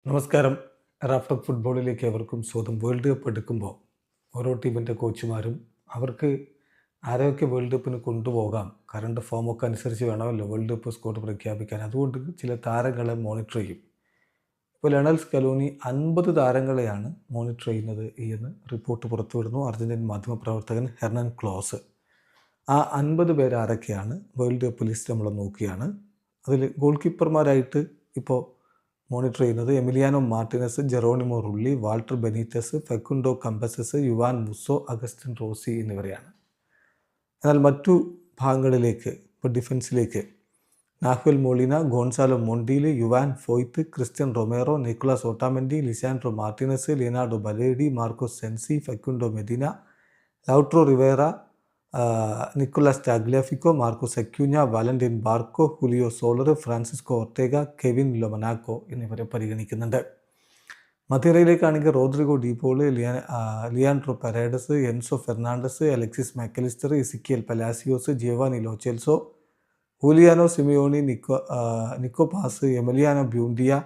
നമസ്കാരം. റാഫ്റ്റോക്ക് ഫുട്ബോളിലേക്ക് അവർക്കും സ്വന്തം വേൾഡ് കപ്പ് എടുക്കുമ്പോൾ ഓരോ ടീമിൻ്റെ കോച്ചുമാരും അവർക്ക് ആരെയൊക്കെ വേൾഡ് കപ്പിന് കൊണ്ടുപോകാം, കറണ്ട് ഫോമൊക്കെ അനുസരിച്ച് വേണമല്ലോ വേൾഡ് കപ്പ് സ്ക്വാഡ് പ്രഖ്യാപിക്കാൻ. അതുകൊണ്ട് ചില താരങ്ങളെ മോണിറ്റർ ചെയ്യും. ഇപ്പോൾ ലയണൽ സ്കലോനി 50 താരങ്ങളെയാണ് മോണിറ്റർ ചെയ്യുന്നത് എന്ന് റിപ്പോർട്ട് പുറത്തുവിടുന്നു അർജൻറ്റീൻ മാധ്യമപ്രവർത്തകൻ ഹെർണൻ ക്ലോസ്. ആ 50 പേര് ആരൊക്കെയാണ് വേൾഡ് കപ്പ് ലിസ്റ്റ് നമ്മൾ നോക്കിയാണ്. അതിൽ ഗോൾ കീപ്പർമാരായിട്ട് ഇപ്പോൾ മോണിറ്റർ ചെയ്യുന്നത് Emiliano Martinez, Geronimo Rulli, Walter Benitez, Facundo Cambeses, Juan Musso, Agustin Rossi എന്നിവരെയാണ്. എന്നാൽ മറ്റു ഭാഗങ്ങളിലേക്ക്, ഇപ്പോൾ ഡിഫൻസിലേക്ക് Nahuel Molina, Gonzalo Montiel, Juan Foyth, Cristian Romero, Nicolas Otamendi, Lisandro Martinez, Leonardo Balerdi, Marcos Senesi, Facundo Medina, Lautaro Rivero, Nicolas Tagliafico, Marcos Acuna, Valentin Barco, Julio Soler, Francisco Ortega, Kevin Lomonaco എന്നിവരെ പരിഗണിക്കുന്നുണ്ട്. മധ്യറയിലേക്കാണെങ്കിൽ Rodrigo De Paul, Leandro Paredes, Enzo Fernandez, Alexis Mac Allister, Exequiel Palacios, Giovani Lo Celso, ഹൂലിയാനോ Simeone, Nico Paz, Emiliano Buendia,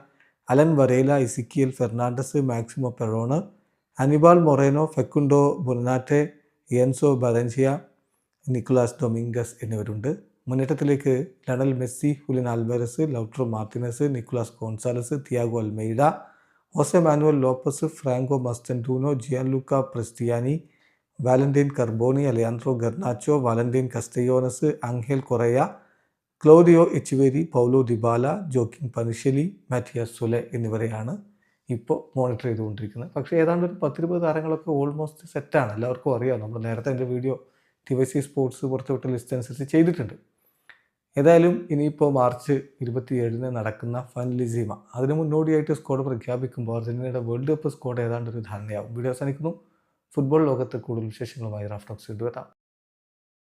Alan Varela, Exequiel Fernandez, Maximo Perrone, Anibal Moreno, Facundo Buonanotte, Enzo Valencia, Nicolas Dominguez എന്നിവരുണ്ട്. മുന്നേറ്റത്തിലേക്ക് Lionel Messi, Julian Alvarez, Lautaro Martinez, Nicolas Gonzalez, Thiago Almada, Jose Manuel Lopez, Franco Mastantuono, Gianluca Prestianni, Valentin Carboni, Alejandro Garnacho, Valentin Castellanos, Angel Correa, Claudio Echeverri, Paulo Dybala, Joaquin Panichelli, Matias Soule എന്നിവരെയാണ് ഇപ്പോൾ monitor ചെയ്തുകൊണ്ടിരിക്കുന്നത്. പക്ഷേ ഏതാണ്ട് ഒരു 10-20 താരങ്ങളൊക്കെ almost സെറ്റാണ്. എല്ലാവർക്കും അറിയാം. നമ്മൾ നേരത്തെ എൻ്റെ വീഡിയോ TVC സ്പോർട്സ് പുറത്തുവിട്ട ലിസ്റ്റ് അനുസരിച്ച് ചെയ്തിട്ടുണ്ട്. ഏതായാലും ഇനിയിപ്പോൾ മാർച്ച് 27 നടക്കുന്ന ഫൈനലിസീമ, അതിന് മുന്നോടിയായിട്ട് സ്ക്വാഡ് പ്രഖ്യാപിക്കുമ്പോൾ അർജൻറ്റീനയുടെ വേൾഡ് കപ്പ് സ്ക്വാഡ് ഏതാണ്ട് ഒരു ധാരണയാവും. വീഡിയോ അവസാനിക്കുന്നു. ഫുട്ബോൾ ലോകത്ത് കൂടുതൽ വിശേഷങ്ങളുമായി റാഫ്റ്റോക്സ് വീണ്ടും എത്താം.